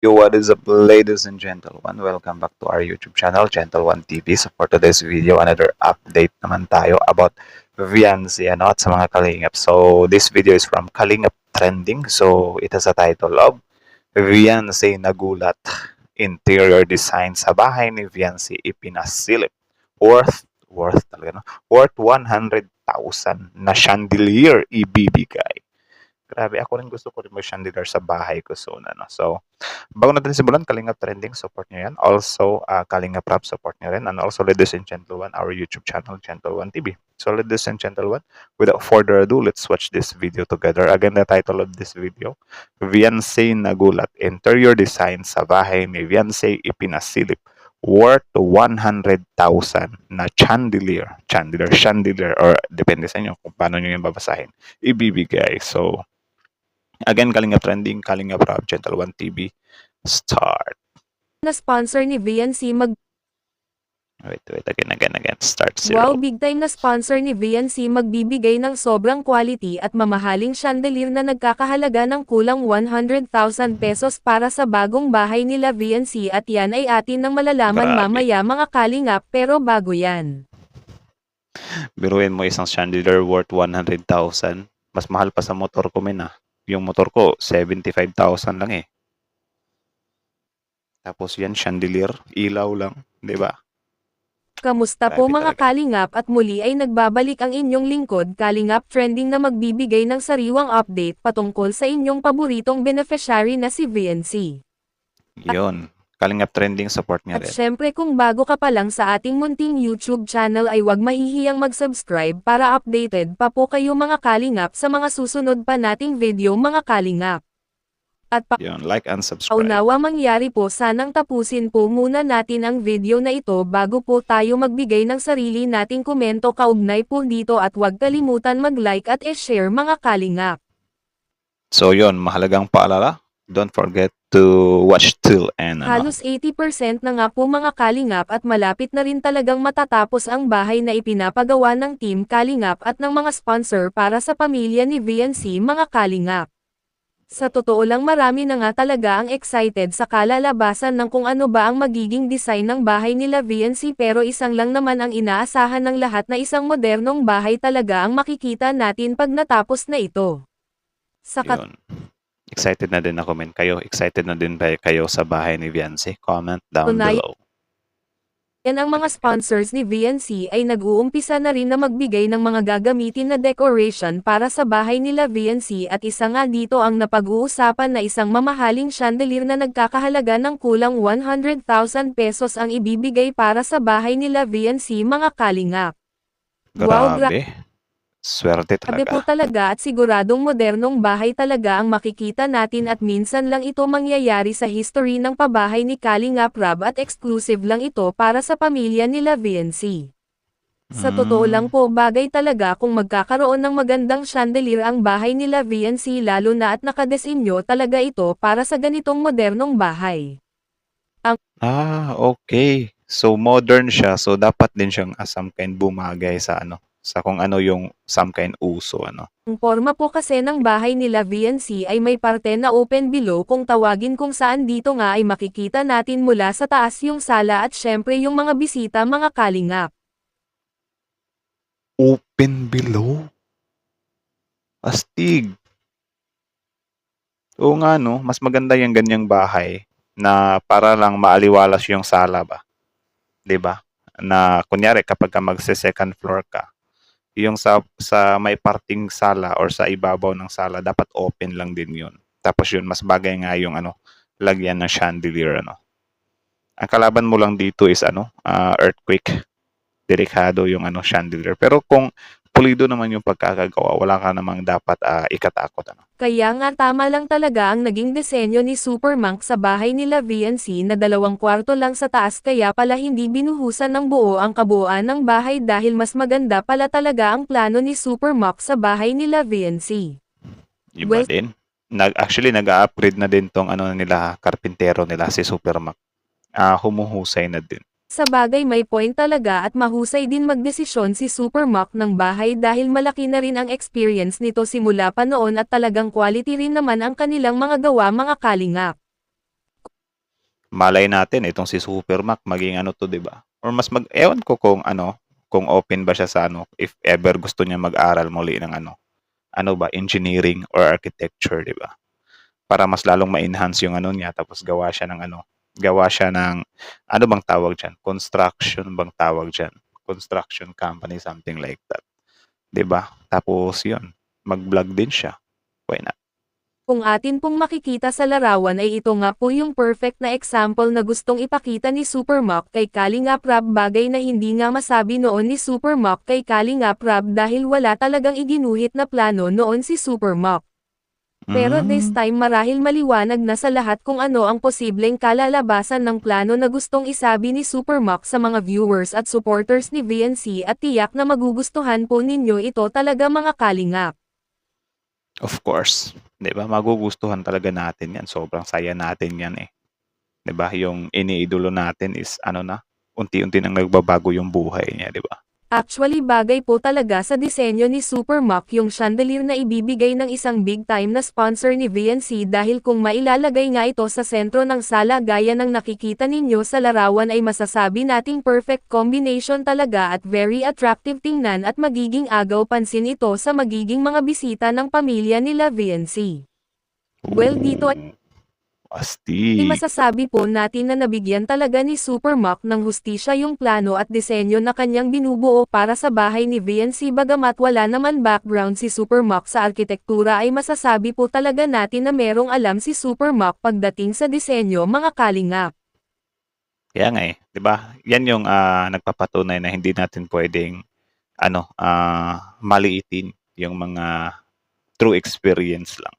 Yo, what is up, ladies and gentlemen? Welcome back to our YouTube channel, Gentle One TV. So for today's video, another update naman tayo about Viancy at sa mga Kalingap. So this video is from Kalingap Trending. So it has a title of Viancy nagulat. Interior design sa bahay ni Viancy ipinasilip. Worth talaga, no? Worth 100,000 na chandelier ibibigay. Grabe, ako rin gusto ko rin mag-chandelier sa bahay ko soon. So, bago natin simulan, Kalingap Trending, support nyo yan. Also, Kalingap Rap, support nyo rin. And also, ladies and gentlemen, our YouTube channel, Gentle One TV. So, ladies and gentlemen, without further ado, let's watch this video together. Again, the title of this video, Viancy nagulat. Interior design sa bahay ni Viancy ipinasilip. Worth 100,000 na chandelier, or depende sa inyo kung paano nyo yung babasahin, ibibigay. So, again, Kalingap Trending, Kalingap Rap, Gentle One TV, start. Na sponsor ni Viancy Wait, again, start zero. Wow, big time na sponsor ni Viancy magbibigay ng sobrang quality at mamahaling chandelier na nagkakahalaga ng kulang 100,000 pesos para sa bagong bahay nila Viancy, at yan ay atin nang malalaman Grabe. mamaya mga kalingap, pero bago yan. Biruin mo isang chandelier worth 100,000. Mas mahal pa sa motor ko, men. Yung motor ko, 75,000 lang eh. Tapos yan, chandelier, ilaw lang, di ba? Kamusta po Grabe mga talaga. kalingap, at muli ay nagbabalik ang inyong lingkod Kalingap Trending na magbibigay ng sariwang update patungkol sa inyong paboritong beneficiary na si Viancy. Yun. Kalingap Trending, support niya At rin. syempre, kung bago ka pa lang sa ating munting YouTube channel ay huwag mahihiyang mag-subscribe para updated pa po kayo mga kalingap sa mga susunod pa nating video mga kalingap. At Yun, like and subscribe. paunawa mangyari po, sanang tapusin po muna natin ang video na ito bago po tayo magbigay ng sarili nating komento kaugnay po dito, at huwag kalimutan mag-like at i-share mga kalingap. So yun, mahalagang paalala, don't forget to watch till end. Halos 80% na nga po mga kalingap, at malapit na rin talagang matatapos ang bahay na ipinapagawa ng Team Kalingap at ng mga sponsor para sa pamilya ni Viancy mga kalingap. Sa totoo lang, marami na nga talaga ang excited sa kalalabasan ng kung ano ba ang magiging design ng bahay nila Viancy, pero isang lang naman ang inaasahan ng lahat, na isang modernong bahay talaga ang makikita natin pag natapos na ito. Sa Yun. Excited na din ako, men. Kayo, excited na din ba kayo sa bahay ni Viancy? Comment down Tunay. below. Yan, ang mga sponsors ni Viancy ay nag-uumpisa na rin na magbigay ng mga gagamitin na decoration para sa bahay nila Viancy, at isa nga dito ang napag-uusapan na isang mamahaling chandelier na nagkakahalaga ng kulang 100,000 pesos ang ibibigay para sa bahay nila Viancy mga kalingap. Wow, Grabe. Swerte grabe po talaga. talaga, at siguradong modernong bahay talaga ang makikita natin, at minsan lang ito mangyayari sa history ng pabahay ni Kalingap Rab, at exclusive lang ito para sa pamilya nila Viancy. Sa totoo lang po, bagay talaga kung magkakaroon ng magandang chandelier ang bahay nila Viancy, lalo na at nakadesinyo talaga ito para sa ganitong modernong bahay. Okay. So modern siya, so dapat din siyang some kind bumagay sa sa kung ano yung some kind uso, Ang forma po kasi ng bahay nila Viancy ay may parte na open below kung tawagin, kung saan dito nga ay makikita natin mula sa taas yung sala at syempre yung mga bisita mga kalingap. Open below. Astig. Oo nga, no, mas maganda yung ganyang bahay na para lang maaliwalas yung sala ba. 'Di ba? Na kunyari kapag ka magse-second floor ka, yung sa may parting sala or sa ibabaw ng sala dapat open lang din yun. Tapos yun, mas bagay nga yung lagyan ng chandelier, Ang kalaban mo lang dito is earthquake. Delikado yung chandelier. Pero kung pulido naman yung pagkakagawa, wala ka namang dapat ikatakot, Kaya nga tama lang talaga ang naging disenyo ni Supermonk sa bahay nila Viancy na 2 kwarto lang sa taas, kaya pala hindi binuhusan ng buo ang kabuuan ng bahay dahil mas maganda pala talaga ang plano ni Supermonk sa bahay nila Viancy. Iba Well, din. Actually, nag-upgrade na din tong nila, karpintero nila, si Supermac. Humuhusay na din. Sa bagay, may point talaga, at mahusay din magdesisyon si Supermonk ng bahay dahil malaki na rin ang experience nito simula pa noon, at talagang quality rin naman ang kanilang mga gawa mga kalingap. malay natin itong si Supermac maging ano 'to, 'di ba? Or mas ewan ko kung ano, kung open ba siya sa ano, if ever gusto niya mag-aral muli ng ano ba, engineering or architecture, 'di ba? Para mas lalong ma-enhance yung ano niya tapos gawa siya ng ano bang tawag diyan? Construction bang tawag diyan? Construction company, something like that, 'di ba? Tapos 'yun, mag-vlog din siya. Why not? Kung atin pong makikita sa larawan ay ito nga po yung perfect na example na gustong ipakita ni Supermock kay Kalingap Rab, bagay na hindi nga masabi noon ni Supermock kay Kalingap Rab dahil wala talagang iginuhit na plano noon si Supermock. Pero this Hmm, time marahil maliwanag na sa lahat kung ano ang posibleng kalalabasan ng plano na gustong isabi ni Supermock sa mga viewers at supporters ni VNC, at tiyak na magugustuhan po ninyo ito talaga mga Kalingap. of course, 'di ba? Magugustuhan talaga natin 'yan. Sobrang saya natin 'yan eh. 'Di ba? Yung iniidolo natin is ano na, unti-unti nang nagbabago yung buhay niya, 'di ba? Actually bagay po talaga sa disenyo ni Supermock yung chandelier na ibibigay ng isang big time na sponsor ni VNC, dahil kung mailalagay nga ito sa sentro ng sala gaya ng nakikita ninyo sa larawan ay masasabi nating perfect combination talaga at very attractive tingnan, at magiging agaw pansin ito sa magiging mga bisita ng pamilya nila VNC. Well, dito ay Ooh, astig. masasabi po natin na nabigyan talaga ni Supermock ng hustisya yung plano at disenyo na kanyang binubuo para sa bahay ni VNC. Bagamat wala naman background si Supermock sa arkitektura ay masasabi po talaga natin na merong alam si Supermock pagdating sa disenyo mga Kalingap. Kaya nga eh, 'di ba? Yan yung nagpapatunay na hindi natin pwedeng ano, maliitin yung mga true experience lang.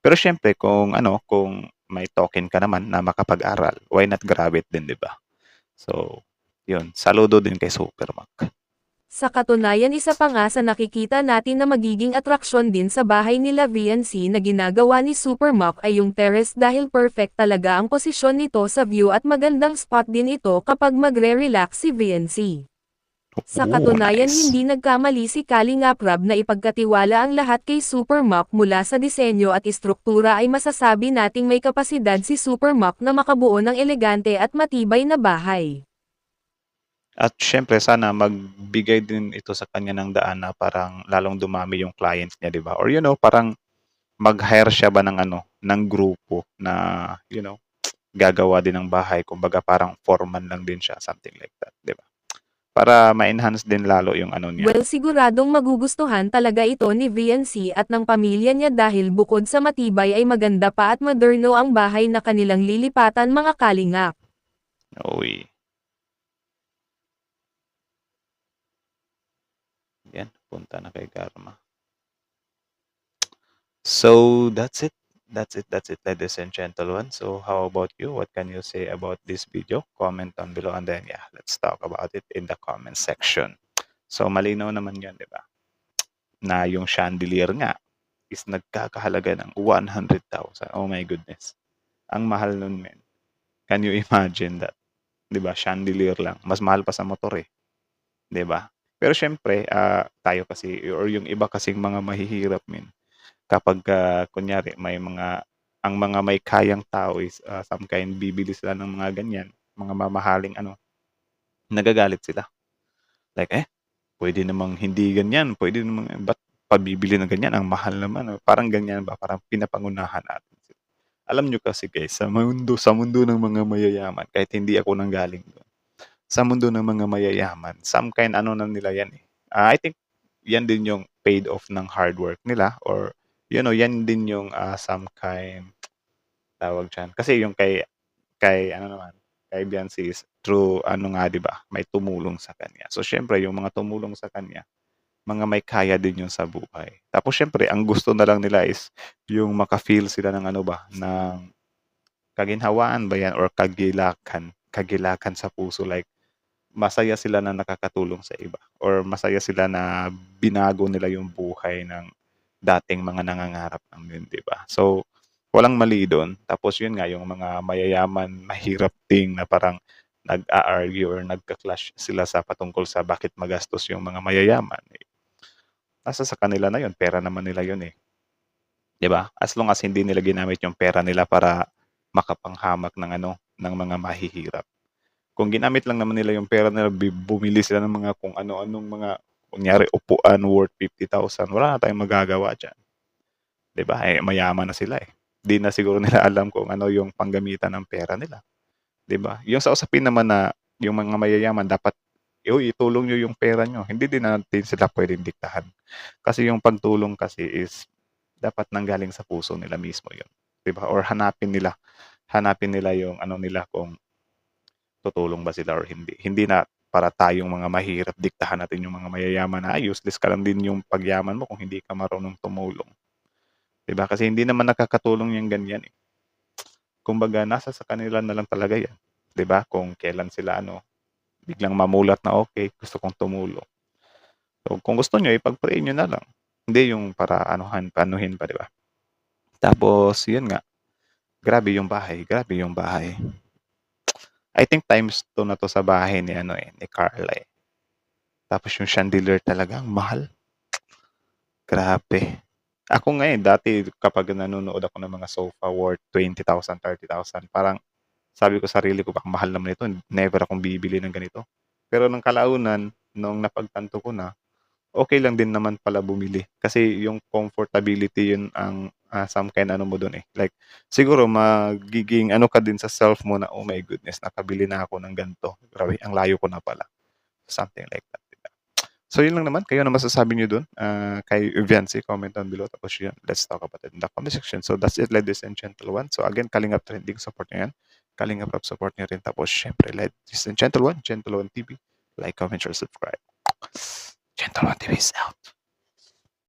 Pero syempre kung ano, kung may token ka naman na makapag-aral, why not grab it din, 'di ba? So, yun, saludo din kay Supermac. Sa katunayan, isa pa nga sa nakikita natin na magiging atraksyon din sa bahay nila VNC na ginagawa ni Supermock ay yung terrace, dahil perfect talaga ang posisyon nito sa view at magandang spot din ito kapag magre-relax si VNC. Sa Ooh, katunayan, nice. hindi nagkamali si Kalingap Rab na ipagkatiwala ang lahat kay Supermock. Mula sa disenyo at istruktura ay masasabi nating may kapasidad si Supermock na makabuo ng elegante at matibay na bahay. At syempre sana magbigay din ito sa kanya ng daan na parang lalong dumami yung clients niya, 'di ba? Or parang mag-hire siya ba ng ano, ng grupo na, gagawa din ng bahay. Kumbaga parang foreman lang din siya, something like that, 'di ba? Para ma-enhance din lalo yung ano niya. Well, siguradong magugustuhan talaga ito ni VNC at ng pamilya niya, dahil bukod sa matibay ay maganda pa at moderno ang bahay na kanilang lilipatan mga Kalingap. Uy, yan, punta na kay Karma. So that's it. That's it, ladies and gentlemen. So how about you? What can you say about this video? Comment down below and then yeah, let's talk about it in the comment section. So malinaw naman yun, di ba? Na yung chandelier nga is nagkakahalaga ng 100,000. Oh my goodness. Ang mahal nun, men. Can you imagine that? Di ba? Chandelier lang. Mas mahal pa sa motor eh. Di ba? Pero syempre, tayo kasi, or yung iba kasing mga mahihirap, men, kapag kunyari ang mga may kayang tao is some kind bibili sila ng mga ganyan, mga mamahaling ano, nagagalit sila. Like, pwede namang hindi ganyan, pwede namang, ba't pabibili ng ganyan, ang mahal naman. Parang ganyan ba, parang pinapangunahan natin sila. Alam nyo kasi guys, sa mundo ng mga mayayaman, kahit hindi ako nanggaling doon, sa mundo ng mga mayayaman, some kind ano na nila yan eh. I think yan din yung paid off ng hard work nila, or yan din yung some kind tawag diyan. Kasi yung kay ano naman, kay Beyonce is through ano nga 'di ba, may tumulong sa kanya. So syempre yung mga tumulong sa kanya, mga may kaya din yun sa buhay. Tapos syempre ang gusto na lang nila is yung maka-feel sila ng ano ba, ng kaginhawaan ba yan or kagilakan, kagilakan sa puso, like masaya sila na nakakatulong sa iba or masaya sila na binago nila yung buhay ng dating mga nangangarap ng yun, 'di ba? So, walang mali doon. Tapos yun nga yung mga mayayaman, mahirap ding na parang nag-a-argue or nagka-clash sila sa patungkol sa bakit magastos yung mga mayayaman. Nasa sa kanila na yun, pera naman nila yun eh. 'Di ba? As long as hindi nila ginamit yung pera nila para makapanghamak ng ng mga mahihirap. Kung ginamit lang naman nila yung pera nila, bumili sila ng mga kung ano-anong mga kunyari upuan worth 50,000, wala na tayong magagawa diyan, 'di ba? Eh, mayaman na sila eh. 'Di na siguro nila alam kung ano yung panggamitan ng pera nila, 'di ba? Yung sa usapin naman na yung mga mayayaman dapat, "Uy, itulong niyo yung pera niyo." Hindi din natin sila puwedeng diktahan. Kasi yung pagtulong kasi is dapat nanggaling sa puso nila mismo yun, 'di ba? Or hanapin nila yung nila kung tutulong ba sila or hindi. Hindi na para tayong mga mahirap diktahan natin yung mga mayayaman na, "Ay, useless ka lang din yung pagyaman mo kung hindi ka marunong tumulong." 'Di ba? Kasi hindi naman nakakatulong yung ganyan, eh. Kumbaga nasa sa kanila na lang talaga yan, 'di ba? Kung kailan sila biglang mamulat na, "Okey, gusto kong tumulong." So, kung gusto niyo ipag-pray niyo na lang. Hindi yung para anuhin pa, 'di ba? Tapos yun nga, grabe yung bahay. I think times 2 na 'to sa bahay ni Carla, eh. Tapos yung chandelier talaga ang mahal, grabe. Ako nga, eh, dati kapag nanonood ako ng mga sofa worth 20,000, 30,000, parang sabi ko sa sarili ko, "Baka mahal naman ito, never akong bibili ng ganito." Pero nung kalaunan, nung napagtanto ko na, okey lang din naman pala bumili. Kasi yung comfortability yun ang, some kind mo dun, eh. Like siguro magiging ka din sa self mo na, "Oh my goodness, nakabili na ako ng ganito. Grabe ang layo ko na pala." Something like that, 'di ba? So yun lang naman, kayo ano masasabi niyo dun, kay Viancy? Comment down below tapos yun, let's talk about it in the comment section. So that's it, ladies and gentle one. So again, Kalingap Trending, support niyo yan. Kalingap Rap, support niyo rin. Tapos syempre, ladies and gentle one TV, like, comment, share, subscribe. Gentle One TV is out.